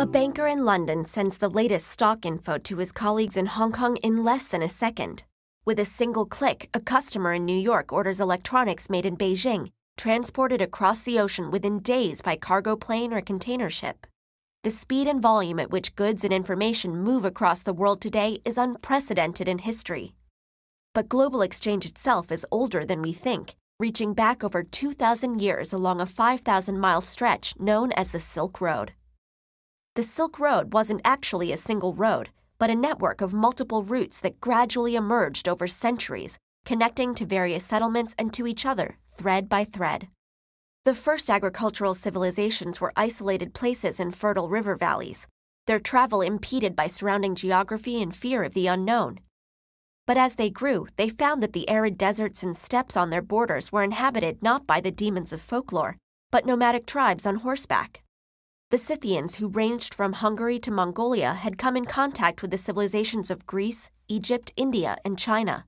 A banker in London sends the latest stock info to his colleagues in Hong Kong in less than a second. With a single click, a customer in New York orders electronics made in Beijing, transported across the ocean within days by cargo plane or container ship. The speed and volume at which goods and information move across the world today is unprecedented in history. But global exchange itself is older than we think, reaching back over 2,000 years along a 5,000-mile stretch known as the Silk Road. The Silk Road wasn't actually a single road, but a network of multiple routes that gradually emerged over centuries, connecting to various settlements and to each other, thread by thread. The first agricultural civilizations were isolated places in fertile river valleys, their travel impeded by surrounding geography and fear of the unknown. But as they grew, they found that the arid deserts and steppes on their borders were inhabited not by the demons of folklore, but nomadic tribes on horseback. The Scythians, who ranged from Hungary to Mongolia, had come in contact with the civilizations of Greece, Egypt, India, and China.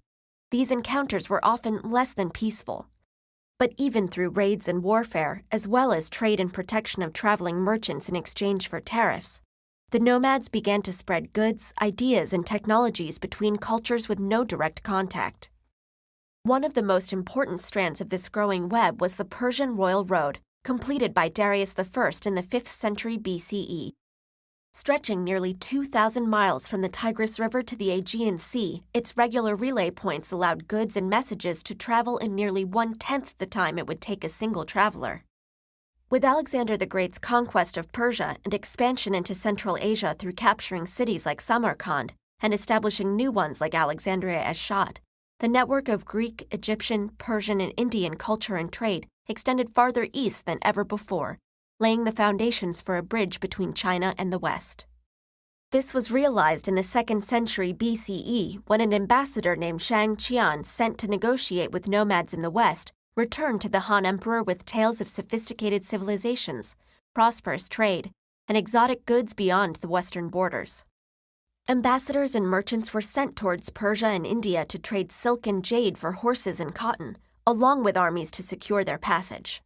These encounters were often less than peaceful. But even through raids and warfare, as well as trade and protection of traveling merchants in exchange for tariffs, the nomads began to spread goods, ideas, and technologies between cultures with no direct contact. One of the most important strands of this growing web was the Persian Royal Road, completed by Darius I in the 5th century BCE. Stretching nearly 2,000 miles from the Tigris River to the Aegean Sea, its regular relay points allowed goods and messages to travel in nearly 1/10 the time it would take a single traveler. With Alexander the Great's conquest of Persia and expansion into Central Asia through capturing cities like Samarkand and establishing new ones like Alexandria as Shat, the network of Greek, Egyptian, Persian, and Indian culture and trade extended farther east than ever before, laying the foundations for a bridge between China and the West. This was realized in the 2nd century BCE when an ambassador named Shang Qian, sent to negotiate with nomads in the West, returned to the Han Emperor with tales of sophisticated civilizations, prosperous trade, and exotic goods beyond the western borders. Ambassadors and merchants were sent towards Persia and India to trade silk and jade for horses and cotton, along with armies to secure their passage.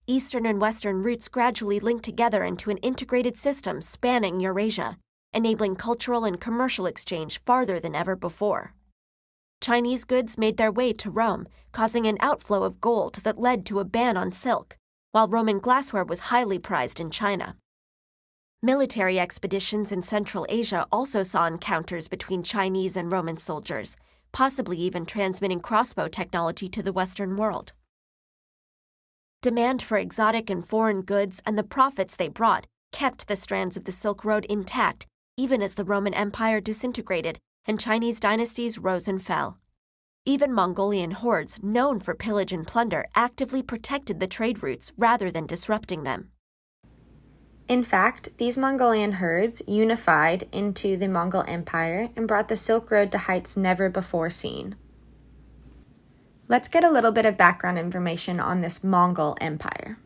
Eastern and western routes gradually linked together into an integrated system spanning Eurasia, enabling cultural and commercial exchange farther than ever before. Chinese goods made their way to Rome, causing an outflow of gold that led to a ban on silk, while Roman glassware was highly prized in China. Military expeditions in Central Asia also saw encounters between Chinese and Roman soldiers, possibly even transmitting crossbow technology to the Western world. Demand for exotic and foreign goods and the profits they brought kept the strands of the Silk Road intact, even as the Roman Empire disintegrated and Chinese dynasties rose and fell. Even Mongolian hordes, known for pillage and plunder, actively protected the trade routes rather than disrupting them. In fact, these Mongolian herds unified into the Mongol Empire and brought the Silk Road to heights never before seen. Let's get a little bit of background information on this Mongol Empire.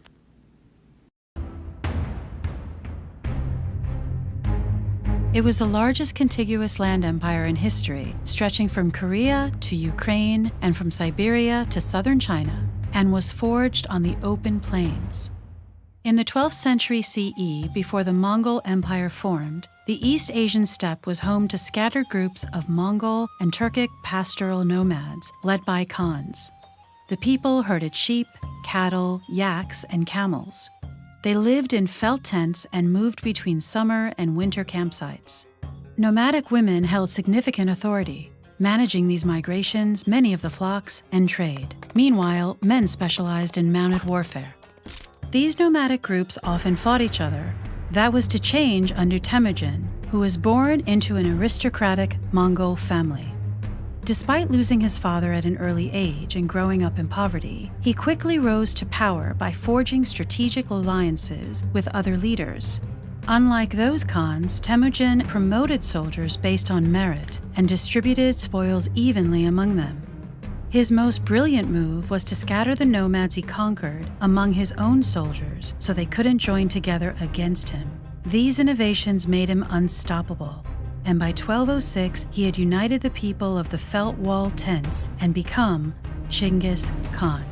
It was the largest contiguous land empire in history, stretching from Korea to Ukraine and from Siberia to southern China, and was forged on the open plains. In the 12th century CE, before the Mongol Empire formed, the East Asian steppe was home to scattered groups of Mongol and Turkic pastoral nomads led by Khans. The people herded sheep, cattle, yaks, and camels. They lived in felt tents and moved between summer and winter campsites. Nomadic women held significant authority, managing these migrations, many of the flocks, and trade. Meanwhile, men specialized in mounted warfare. These nomadic groups often fought each other. That was to change under Temujin, who was born into an aristocratic Mongol family. Despite losing his father at an early age and growing up in poverty, he quickly rose to power by forging strategic alliances with other leaders. Unlike those Khans, Temujin promoted soldiers based on merit and distributed spoils evenly among them. His most brilliant move was to scatter the nomads he conquered among his own soldiers so they couldn't join together against him. These innovations made him unstoppable, and by 1206 he had united the people of the Felt Wall tents and become Genghis Khan.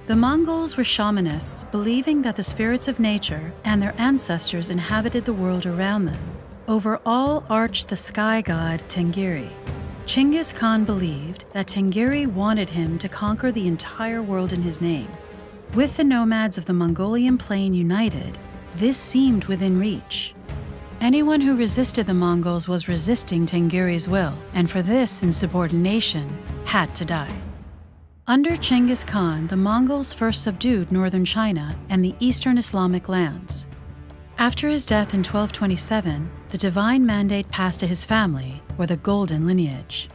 The Mongols were shamanists, believing that the spirits of nature and their ancestors inhabited the world around them. Over all arched the sky god Tengiri. Chinggis Khan believed that Tengiri wanted him to conquer the entire world in his name. With the nomads of the Mongolian plain united, this seemed within reach. Anyone who resisted the Mongols was resisting Tengiri's will, and for this insubordination had to die. Under Chinggis Khan, the Mongols first subdued northern China and the eastern Islamic lands. After his death in 1227, the divine mandate passed to his family, or the Golden Lineage.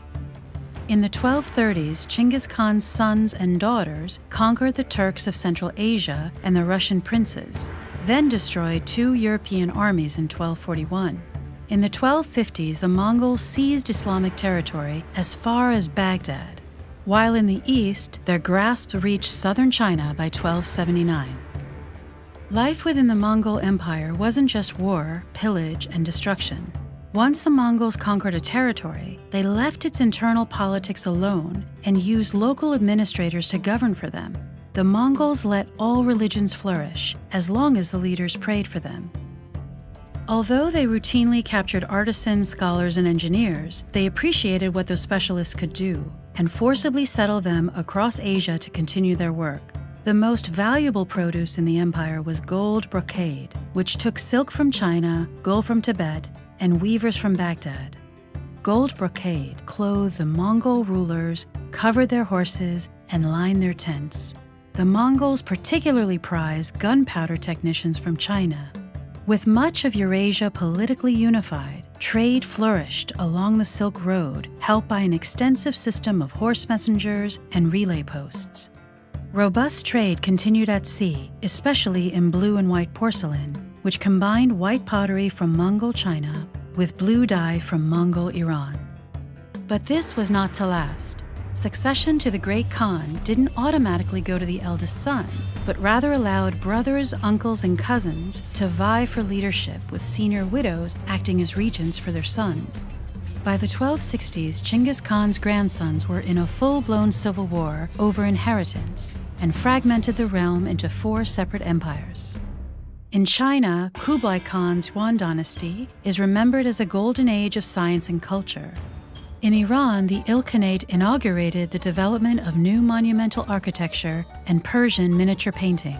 In the 1230s, Chinggis Khan's sons and daughters conquered the Turks of Central Asia and the Russian princes, then destroyed 2 European armies in 1241. In the 1250s, the Mongols seized Islamic territory as far as Baghdad, while in the east, their grasp reached southern China by 1279. Life within the Mongol Empire wasn't just war, pillage, and destruction. Once the Mongols conquered a territory, they left its internal politics alone and used local administrators to govern for them. The Mongols let all religions flourish, as long as the leaders prayed for them. Although they routinely captured artisans, scholars, and engineers, they appreciated what those specialists could do and forcibly settled them across Asia to continue their work. The most valuable produce in the empire was gold brocade, which took silk from China, gold from Tibet, and weavers from Baghdad. Gold brocade clothed the Mongol rulers, covered their horses, and lined their tents. The Mongols particularly prized gunpowder technicians from China. With much of Eurasia politically unified, trade flourished along the Silk Road, helped by an extensive system of horse messengers and relay posts. Robust trade continued at sea, especially in blue and white porcelain, which combined white pottery from Mongol China with blue dye from Mongol Iran. But this was not to last. Succession to the Great Khan didn't automatically go to the eldest son, but rather allowed brothers, uncles, and cousins to vie for leadership, with senior widows acting as regents for their sons. By the 1260s, Chinggis Khan's grandsons were in a full-blown civil war over inheritance and fragmented the realm into 4 separate empires. In China, Kublai Khan's Yuan dynasty is remembered as a golden age of science and culture. In Iran, the Ilkhanate inaugurated the development of new monumental architecture and Persian miniature painting.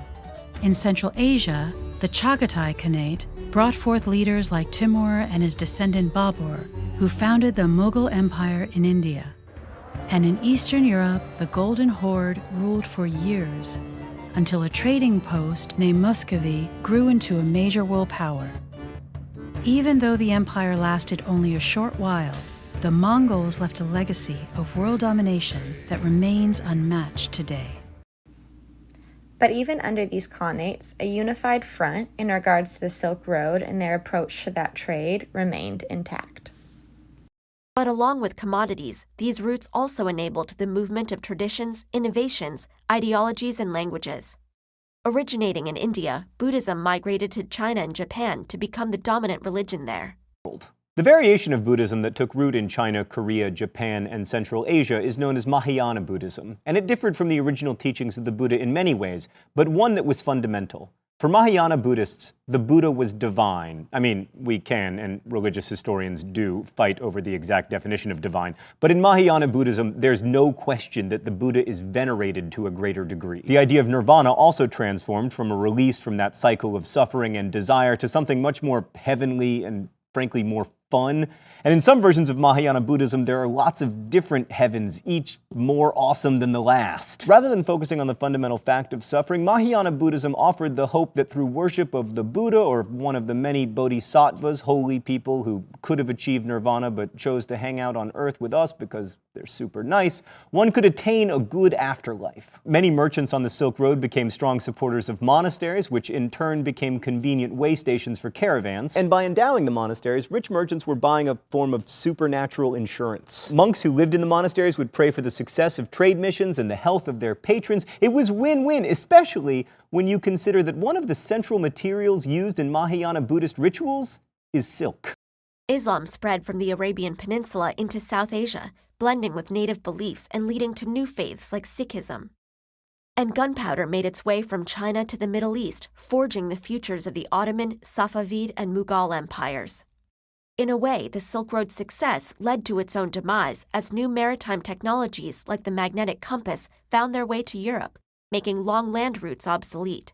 In Central Asia, the Chagatai Khanate brought forth leaders like Timur and his descendant Babur, who founded the Mughal Empire in India. And in Eastern Europe, the Golden Horde ruled for years, until a trading post named Muscovy grew into a major world power. Even though the empire lasted only a short while, the Mongols left a legacy of world domination that remains unmatched today. But even under these khanates, a unified front in regards to the Silk Road and their approach to that trade remained intact. But along with commodities, these routes also enabled the movement of traditions, innovations, ideologies, and languages. Originating in India, Buddhism migrated to China and Japan to become the dominant religion there. The variation of Buddhism that took root in China, Korea, Japan, and Central Asia is known as Mahayana Buddhism, and it differed from the original teachings of the Buddha in many ways, but one that was fundamental. For Mahayana Buddhists, the Buddha was divine. I mean, we can, and religious historians do, fight over the exact definition of divine, but in Mahayana Buddhism, there's no question that the Buddha is venerated to a greater degree. The idea of nirvana also transformed from a release from that cycle of suffering and desire to something much more heavenly and frankly more fun. And in some versions of Mahayana Buddhism, there are lots of different heavens, each more awesome than the last. Rather than focusing on the fundamental fact of suffering, Mahayana Buddhism offered the hope that through worship of the Buddha, or one of the many bodhisattvas, holy people who could have achieved nirvana but chose to hang out on earth with us because they're super nice, one could attain a good afterlife. Many merchants on the Silk Road became strong supporters of monasteries, which in turn became convenient way stations for caravans. And by endowing the monasteries, rich merchants were buying a form of supernatural insurance. Monks who lived in the monasteries would pray for the success of trade missions and the health of their patrons. It was win-win, especially when you consider that one of the central materials used in Mahayana Buddhist rituals is silk. Islam spread from the Arabian Peninsula into South Asia, blending with native beliefs and leading to new faiths like Sikhism. And gunpowder made its way from China to the Middle East, forging the futures of the Ottoman, Safavid, and Mughal empires. In a way, the Silk Road's success led to its own demise as new maritime technologies like the magnetic compass found their way to Europe, making long land routes obsolete.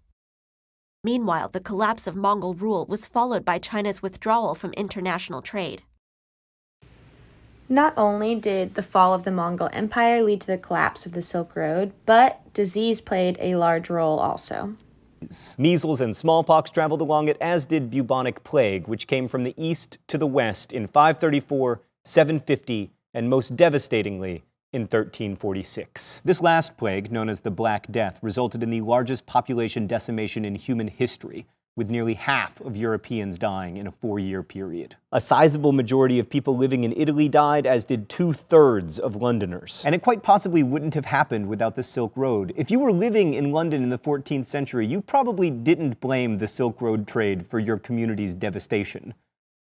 Meanwhile, the collapse of Mongol rule was followed by China's withdrawal from international trade. Not only did the fall of the Mongol Empire lead to the collapse of the Silk Road, but disease played a large role also. Measles and smallpox traveled along it, as did bubonic plague, which came from the east to the west in 534, 750, and most devastatingly, in 1346. This last plague, known as the Black Death, resulted in the largest population decimation in human history, with nearly half of Europeans dying in a 4-year period. A sizable majority of people living in Italy died, as did 2/3 of Londoners. And it quite possibly wouldn't have happened without the Silk Road. If you were living in London in the 14th century, you probably didn't blame the Silk Road trade for your community's devastation.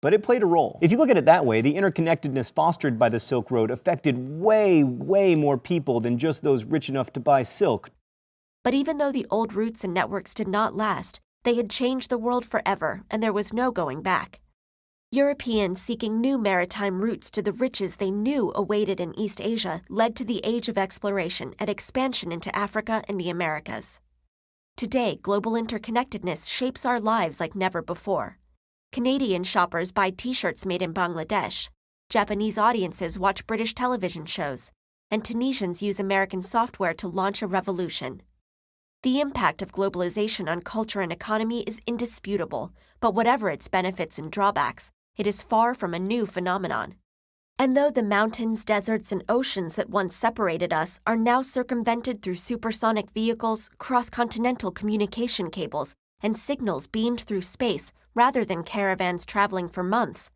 But it played a role. If you look at it that way, the interconnectedness fostered by the Silk Road affected way more people than just those rich enough to buy silk. But even though the old routes and networks did not last, they had changed the world forever, and there was no going back. Europeans seeking new maritime routes to the riches they knew awaited in East Asia led to the age of exploration and expansion into Africa and the Americas. Today, global interconnectedness shapes our lives like never before. Canadian shoppers buy T-shirts made in Bangladesh, Japanese audiences watch British television shows, and Tunisians use American software to launch a revolution. The impact of globalization on culture and economy is indisputable, but whatever its benefits and drawbacks, it is far from a new phenomenon. And though the mountains, deserts, and oceans that once separated us are now circumvented through supersonic vehicles, cross-continental communication cables, and signals beamed through space rather than caravans traveling for months,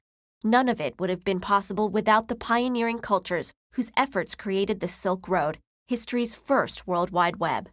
none of it would have been possible without the pioneering cultures whose efforts created the Silk Road, history's first World Wide Web.